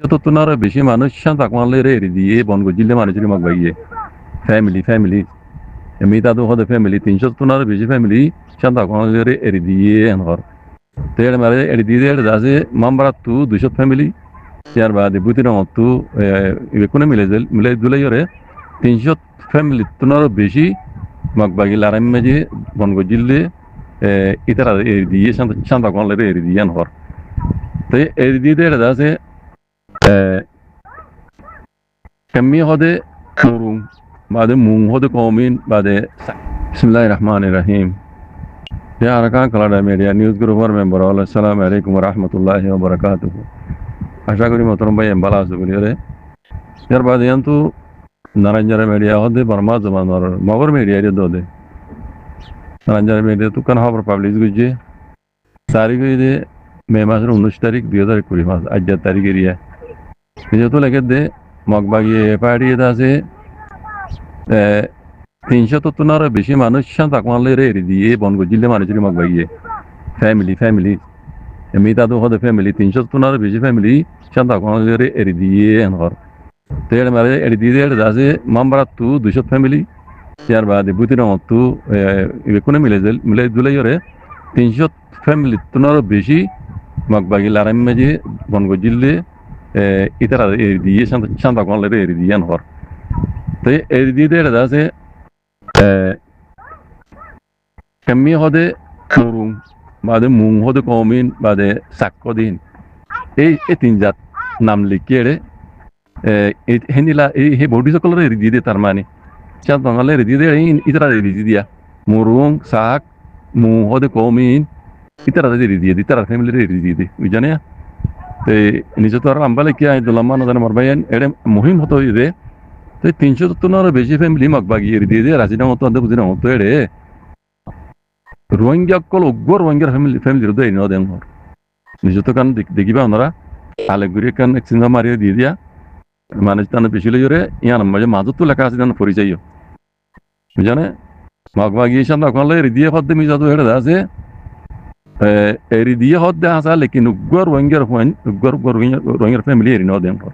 যত তোনার বেশি মানুষ তাকমালে রে দিয়ে বনগো জিল্লে মানুষের মগ বাইয়ে ফ্যামিলি এমনি তাদের হতে ফ্যামিলি 300 তোনার বেশি ফ্যামিলি তাকমালে রে এরি দিয়ে হর তেড় মারে এরি দিয়ে আছে মামবারা তু 200 ফ্যামিলি ইয়ার বাদে বুতির মতো কোনে মিলে দুলাই রে 300 ফ্যামিলি তোনার বেশি মগ বাগি লারাম মেজে বনগো জিল্লে ইতারা এরি দিয়ে তাকমালে রে এরি দিয়ে হর তো এরি দিয়ে আছে كمية هذا مرون بعد مون هذا قومين بعد بسم الله الرحمن الرحيم يا أركان كلادا ميديا نيوز جروب ممبر السلام عليكم ورحمة الله وبركاته আশা করি মোহতরম ভাই ভালো আছে বলি রে এর বাদে তো নারায়ণজারা মিডিয়া হদে বর্মা জমানোর মগর মিডিয়া রে দোদে নারায়ণজারা মিডিয়া তো কান খবর পাবলিশ গুজে তারিখ দে মে মাসের 19 তারিখ 2020 মাস আজ তারিখ এরিয়া যেহেতু লেগে দে মগবাগি পার্টি এটা আছে 300 বেশি মানুষ তাকমালে রে এরি দিয়ে বনগো জিল্লে মানুষের মগবাগিয়ে ফ্যামিলি এমনি তাদের হতে ফ্যামিলি 300 বেশি ফ্যামিলি তাকমালে রে এরি দিয়ে হর তেড় মারে এরি দিয়ে আছে মামবারা তু 200 ফ্যামিলি ইয়ার বাদে বুতির মতো কোনে মিলে দুলাই রে 300 ফ্যামিলি তোনারও বেশি মগবাগি লারাম মেজে বনগো জিল্লে ইতারা এরি দিয়ে তাকমালে রে এরি দিয়ে হর তো এরি দিয়ে আছে كمية هذا مرون بعد مون هذا قومين بعد ساكودين এই তিন জাত নাম লিখিয়ে হেনিলা এই বডি সকলের রিদি দিয়ে তার মানে চাঁদ বাঙালের রিদি দিয়ে ইতারা রিদি দিয়া মুরুং শাক মু হদে কমিন ইতারা রিদি দিয়ে ইতারা ফ্যামিলির রিদি দিয়ে বুঝানে তো নিজে তো আর আম্বালে কি আই দুলাম্মা নদান মরবাইন এড়ে মুহিম হতো ইদে তো 370 বেশি ফ্যামিলি মগবাগি রিদি দিয়ে রাজিনা মতো আদে বুঝিনা মতো এড়ে রোহিঙ্গা কল অগ্র রোহিঙ্গার ফ্যামিলির দে ন দেন হর নিজে তো কান দেখিবা ওনারা আলেগুড়ি কান সিনেমা মারিয়ে দিয়ে দিয়া মানে তানে পিছলে জোরে ইয়ান মাঝে মাজত তো লেখা আছে জানো পরিচয় বুঝানে মগবাগি তাকমালে রিদিয়ে হদ্দে মিজা তো হেড়ে আছে রিদিয়ে হদ্দে আসা লেকিন উগ্র রোহিঙ্গার রোহিঙ্গার ফ্যামিলি এরি ন দেন হর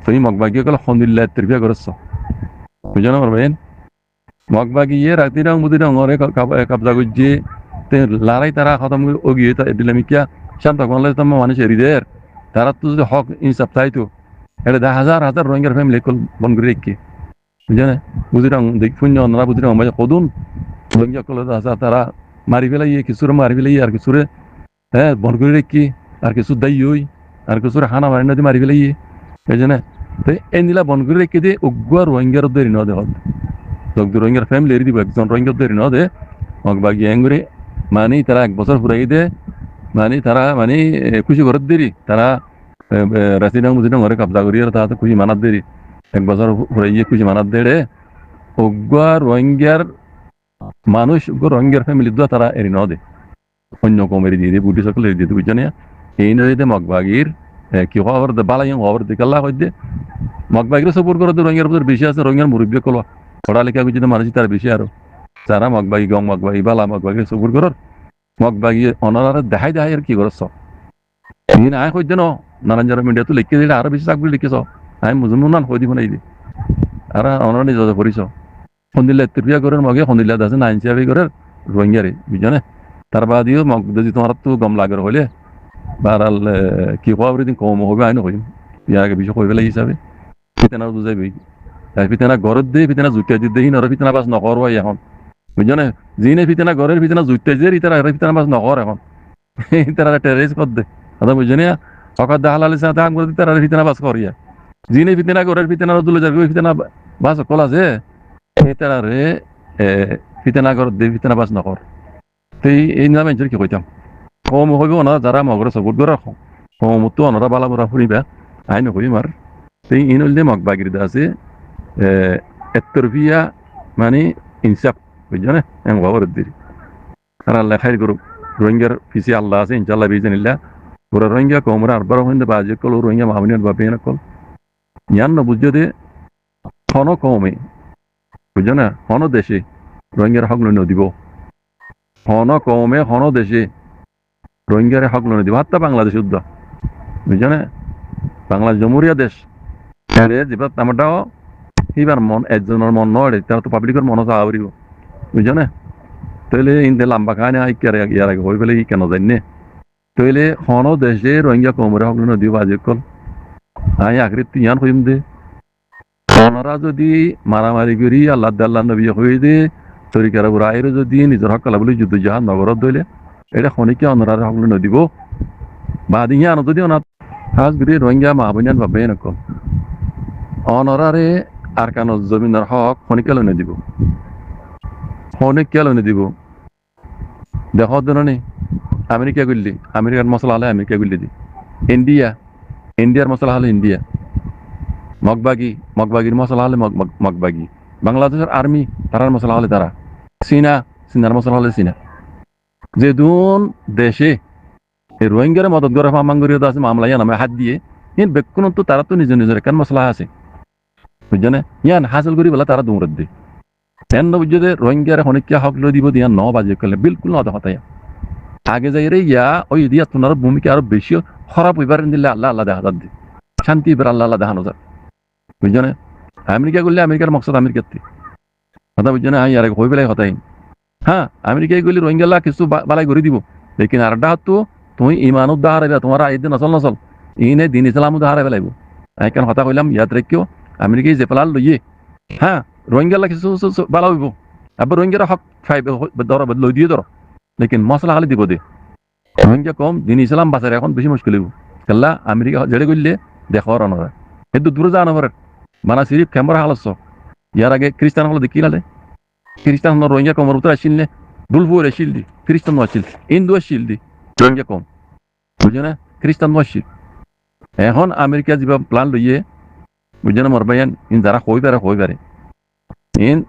তো এই মগবাগি কল আলহামদুলিল্লাহ তরবিয়া করছ বুঝানো পারবেন মগবাগি রাতি রং বুদি রং ওরে কবজা গুজি তে লড়াই তারা খতম ওগিয়ে তা দিলামিকিয়া তাকমালে তো মানুষ এরিদের তারা তো যদি হক ইনসাফ চাইতো এটা হাজার রোহিঙ্গার ফ্যামিলি কল বন করে রেখে বুঝানে বুঝিরাম দেখ শূন্য ওনারা বুঝিরাম মাঝে কদুন রোহিঙ্গা কল তারা মারি ফেলাই কিছুরে মারি ফেলাই আর কিছুরে হ্যাঁ বন করে রেখি আর কিছু দায়ী হই আর কিছুরে হানা মারি নদী মারি ফেলাই বুঝানে তো এই নিলা বন করে রেখে দিয়ে উগ্র রোহিঙ্গার দেরি ন দে হদ রোহিঙ্গার ফ্যামিলি এরি দিব একজন রোহিঙ্গার দেরি ন দে মগবাগি এঙ্গুরে মানে তারা 1 বছর ফুরাই দে মানে তারা মানে খুশি করে দেরি তারা রাসিডাং মুজিডাং ঘরে কবজা করিয়ে তাতে খুশি মানাত দেরি 1 বছর ফুরাইয়ে খুশি মানাত দেড়ে অগ্র রোহিঙ্গার মানুষ রোহিঙ্গার ফ্যামিলি দোয়া তারা এরি ন দে অন্য কমেরি দিয়ে বুটি সকল এরি দিয়ে বুঝছে এই নদীতে মগবাগির কি খবর দে বালাই খবর দে কাল্লা কই দে মগবাগির সপোর্ট করে রোহিঙ্গার উপর বেশি আছে রোহিঙ্গার মুরব্বী কল পড়ালেখা করছে মানুষ তার বেশি আরো যারা মগবাগি গং মগবাগি বালা মগবাগি সপোর্ট করর মগবাগি অনারা দেখাই আর কি করছ এই না কই দেন নারায়ণজারা মিডিয়া তো লিখে দিলে আরো বেশি চাকরি লিখেছ আমি মুসলমান হই দিব নাই দি আর অনারা নিজে পড়িছ সন্দিল্লা তৃপ্রিয়া করার মগে সন্দিল্লা আছে না ইনসাফি করার রোহিঙ্গারে বুঝনে তার বাদিও মগ যদি তোমার তো গম লাগের হলে বারাল কি খবর দিন কম হবে আইন হইম ইয়াকে বিষয় কই ফেলাই হিসাবে পিতানা বুঝাইবি পিতানা ঘরত দে পিতানা জুটিয়া দি দেহি নর পিতানা বাস নকর হয় এখন বুঝনে যিনি পিতানা ঘরের পিতানা জুটিয়া যে ইতারা পিতানা বাস নকর এখন ইতারা টেরেস কর দে কথা বুঝনে অকাদ হালালে সাথে আম করে তারা পিতানা বাস করিয়া যিনি পিতানা ঘরের পিতানা দুলে যাবে পিতানা বাস কল আছে ইতারা রে পিতানা ঘরত দে পিতানা বাস নকর এই নামে কি কইতাম কম হইব না যারা মগর সবুর করে কমতো অনরা বালা বরা ফুরিবা আইন হইম আর সেই ইনলদে মগবাগির আছে এত্তরফিয়া মানে ইনসাফ বুঝছো না এম খবর দিই আর আল্লাহ খাইর করুক রোহিঙ্গার পিছে আল্লাহ আছে ইনশাল্লাহ বিজনিল্লাহ পুরা রোহিঙ্গা কমরা আরবার হইন্দে বাজে কল রোহিঙ্গা মাহমিনের বাপে না কল ইয়ান না বুঝছো দে হন কমে বুঝছো না হন দেশে রোহিঙ্গার হক লইন দিব হন কমে হন দেশে রোহিঙ্গারে হক লইন দিব হাত্তা বাংলাদেশ উদ্দা বুঝছো না বাংলাদেশ জমহুরিয়া দেশ এরে যেবার আমারটাও এইবার মন একজনের মন নয় তারা তো পাবলিকের মনও চাওয়া পারিব বুঝছো না তাহলে ইন্দে লম্বা খানে ইয়ার আগে হয়ে পেলে ই কেন জানি তাহলে হন দেশে রোহিঙ্গা কমরে হকল নদী বাজে কল আই আকৃতি ইয়ান হইম দে ওনারা যদি মারামারি করি আল্লাহ নবী হয়ে দে তরিকার বুড়াইরে যদি নিজের হক কলা বলে যুদ্ধ জাহাজ নগরত দইলে এটা খনিকে অনরার হকল নদীব বা দিন আনো যদি অনাথ হাজ গুড়ি রোহিঙ্গা মাহবুনিয়ান ভাবে নক অনরারে আর কান জমিনের হক খনিকে লনে দিব খনিকে লনে দিব দেখ দিনে আমেরিকা গুল্লি আমেরিকার মশলা হলে আমেরিকা গুল্লি দি ইন্ডিয়ার মশলা হলে ইন্ডিয়া মগবাগির মশলা হলে মগবাগি বাংলাদেশের আর্মি তারার মশলা হলে তারা চীনার মশলা হলে চীনা যে দুন দেশে এই রোহিঙ্গার মদত করে মামাঙ্গরীয় আছে মামলা ইয়ান আমি হাত দিয়ে ইন বেকুন তো তারা তো নিজের কেন মশলা আছে বুঝছো না ইয়ান হাসিল করি বলে তারা দৌড়ত দে তেন বুঝছো যে রোহিঙ্গার হনিকা হক লো দিব দিয়া ন বাজে করলে বিলকুল ন হতাই আগে যাই রে ইয়া ওই দিয়া তোমার ভূমিকা আরো বেশি খারাপ হইবার দিলে আল্লাহ দেখা যাত শান্তি এবার আল্লাহ দেখানো যাক বুঝছো না আমেরিকা করলে আমেরিকার মকসদ আমেরিকাতে কথা বুঝছো না ইয়ার হয়ে পেলাই হতাই হ্যাঁ আমেরিকায় গেলে রোহিঙ্গা কিছু বালাই করে দিব লেকিন আর তো তুমি ইমান উদ্দাহ হারাইবা তোমার আইদিন নচল ইনে দিন ইসলাম উদ্দাহ হারাই পেলাইব কেন হতা কইলাম ইয়াদ রেখেও আমেরিকায় যে পেলাল লইয়ে হ্যাঁ রোহিঙ্গা কিছু বালা হইব আবার রোহিঙ্গারা হক খাইবে ধরো লই দিয়ে ধরো লেকিন মশলা খালি দিব দে রোহিঙ্গা কম দিন ইসলাম বাঁচার এখন বেশি মুশকিল হইব কেল্লা আমেরিকা জেড়ে করলে দেখো অনরা কিন্তু দূরে যা আনবার মানা সিরিফ ক্যামেরা হালস ইয়ার আগে খ্রিস্টান হলো দেখি নালে খ্রিস্টান রোহিঙ্গা কমর উত্তর আসিল নে দুলপুর আসিল দি খ্রিস্টান আসিল হিন্দু আসিল দি রোহিঙ্গা কম বুঝছো না খ্রিস্টান আসিল এখন আমেরিকা যা প্লান লইয়ে বুঝছো না মরবাইয়ান ইন যারা হই পারে ইন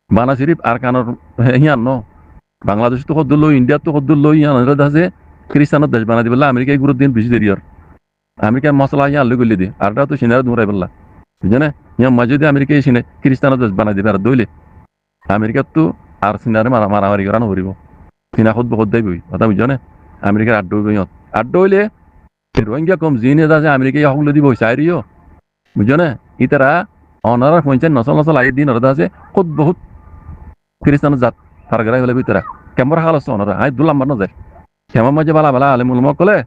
মানা সিরিফ আর কানোর ইয়ান ন বাংলাদেশ তো সদ্দুর লই ইন্ডিয়া তো সদ্দুর লই ইয়ান আছে খ্রিস্টানের দেশ বানা দিবেলা আমেরিকায় গুরুত্ব দিন বেশি দেরি আর আমেরিকার মশলা ইয়ান লই গলি দি আরটা তো সিনারা দূরাই পেলা বুঝছো না ইয়া মাঝে দিয়ে আমেরিকায় সিনে খ্রিস্টানের দেশ বানাই দিবে আর দইলে আমেরিকার তো আর সিনারে মারামারি করা নকরিব সিনা খুদ বহুত দাইব কথা বুঝছো না আমেরিকার আড্ড হইব ইহঁত আড্ড হইলে রোহিঙ্গা কম জিনে আছে আমেরিকায় সকলে দিব চাইরিও বুঝছো না ইতারা অনারা পঞ্চায়েত নচল আই দিন অর্ডার আছে খুদ বহুত খ্রিস্টানের জাত ফারগরাই হলে ইতারা কেমন হাল আছে অনারা আই দুলাম্বার নজায় কেমন মাঝে বালা আলে মুলমক কলে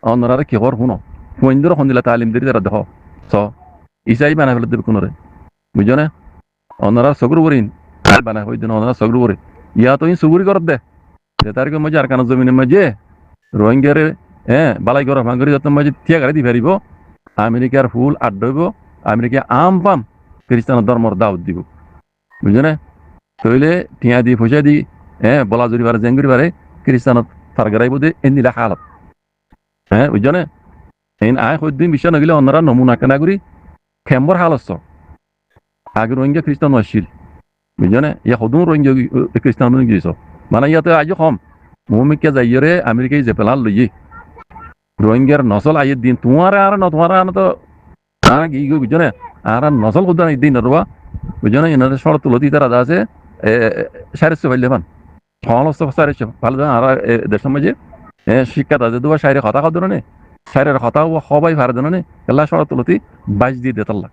অনারা কি কর শুনো সৈন্যর সন্দিলা তালিম দিদি তারা দেখ চ ইসাই বানাই ফেলে দেবে কোনরে বুঝছো না অনারা চকুর বরিন বানাই হয়ে দিন অনারা চকুর বরি ইয়া তো চুগুরি করত দে তারিখের মাঝে আর কানো জমিনের মাঝে রোহিঙ্গারে বালাই গরম ভাঙ্গরি যত মাঝে থিয়া গাড়ি দি ফেরিব আমেরিকার ফুল আড্ডইব আমেরিকা আম পাম খ্রিস্টানের ধর্মর দাওয়াত দিব বুঝছো না তইলে টিয়া দি পয়সা দি বলা জুড়ি পারে জেঙ্গুরি পারে খ্রিস্টানত ফারগরাইব দে এমনি লেখা হালত বুঝছো না এই আয় সদ্যিন বিশ্ব নগিলে অন্যরা নমুনা কেনা করি খেম্বর হালস্ত আগে রোহিঙ্গা খ্রিস্টান আসছিল বুঝছো না ইয়া সদুন রোহিঙ্গা খ্রিস্টান গিয়েছ মানে ইয়াতে আজ কম মুমিকে যাইরে আমেরিকায় যে পেলাল লইয়ে রোহিঙ্গার নসল আইয়ের দিন তোমার আর ন তোমার আর তো আর কি বুঝছো না আর নসল খুদ দিন রবা বুঝছো না এনাদের শরৎ তুলতি তারা আছে 450 পাইলে মান সমস্ত 450 ভালো আর দেশের মাঝে শিক্ষা তাদের দুবার সাইরে কথা খাওয়া ধরনে সাইরের কথা সবাই ভাড়া ধরনে এলা শরৎ তুলতি 22 দিয়ে দেতাল্লা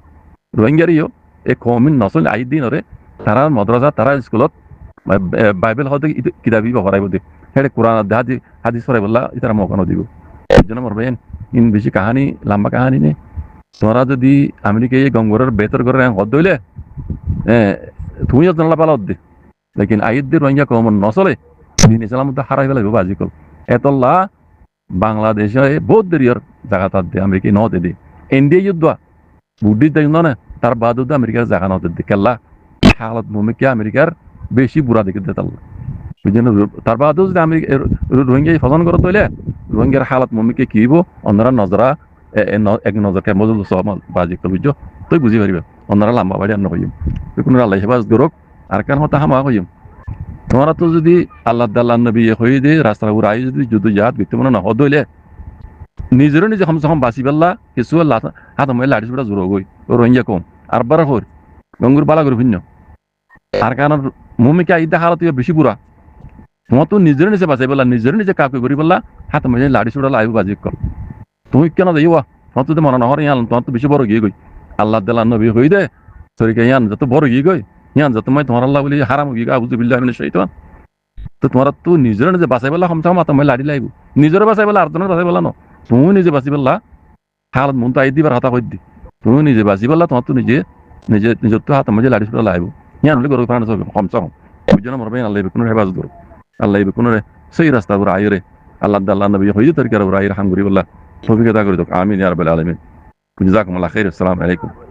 রোহিঙ্গারিও এই কমিন নসল আইয়ের দিন ওরে তারা মদ্রাসা তারা স্কুলত বাইবেল হতে কিতাবি পড়াইব দে হেডে কোরআন হাদিস পড়াই বললা ইতারা মকানো দিব জন্য মরবেন ইন বেশি কাহানি লম্বা কাহানি নেই তোমরা যদি আমেরিকায় গঙ্গরের বেতর করে হদ দইলে তুমিও জানলা পালা দে লেকিন আইদ দিয়ে রোহিঙ্গা কম নচলে দিন ইসলাম মধ্যে হারাই পেলাইব আজিকল এতল্লা বাংলাদেশে বহুত দেরিয়র জায়গা তার দে আমেরিকায় ন দে ইন্ডিয়া যুদ্ধ বুদ্ধি দেখ না তার বাদ আমেরিকার জায়গা ন দে কেল্লা হালত ভূমিকা আমেরিকার বেশি বুড়া দেখে দে তাল্লা বুঝলেন তার বাদও যদি আমেরিকা রোহিঙ্গা ফসন করত হইলে রোহিঙ্গার হালত ভূমিকা কি হইব অন্যরা নজরা এক নজরকে মজুল বাজি কল বুঝছো তুই বুঝি পারিবা অন্যরা লম্বা বাড়ি আন্ন কইম তুই কোনো আল্লাহ হেফাজ দরক আর কেন হতা হামা কইম তোমরা তো যদি আল্লাহ নবী হয়ে দে রাস্তা উড়াই যদি যুদ্ধ জাহাজ বিত্ত মনে না হদ হইলে নিজেরও নিজে কমসে কম বাঁচি পেলা কিছু হাত মই লাঠি ছুটা জোর গই রোহিঙ্গা কম আর বার হর গঙ্গুর বালা করে ভিন্ন আর কারণ ভূমিকা ইদা হালত বেশি বুড়া তোমার তো নিজের নিজে বাঁচাই পেলা নিজের নিজে কাউকে করি পেলা হাত মই লাঠি ছুটা লাইব বাজি কর তুমি কেন যাইবা তোমার তো মনে নহর ইয়ান তোমার তো বেশি বড় গিয়ে গই আল্লাহ দাল্লাহ নবী হই দে সরিকে ইয়ান যত বড় গিয়ে গই ইয়ান যত মই তোমার আল্লাহ বলি হারাম গিয়ে আবুযু বিল্লাহি মিনাশ শাইতান তো তোমার তো নিজের নিজে বাঁচাই পেলা সমসা মাতা মই লাড়ি লাগব নিজের বাঁচাই পেলা আর জনের বাঁচাই পেলা ন তুমি নিজে বাঁচি পেলা হালত মন তো আই দিবার হাতা কই দি তুমি নিজে বাঁচি পেলা তোমার তো নিজে নিজে নিজের তো হাত মধ্যে লাড়ি পেলা লাগব ইয়ান হলে গরু প্রাণ সব সমসা কম ওই জন্য মরবে আল্লাহ বেকুনের হেফাজত করো আল্লাহ বেকুনের সেই রাস্তা করে আইরে আল্লাহ দাল্লাহ নবী হই তরিকার আইরে হাম করি বললা তৌফিক আতা করে দাও আমিন ইয়া রাব্বাল আলামিন জাযাকুমুল্লাহ খাইর আসসালামু আলাইকুম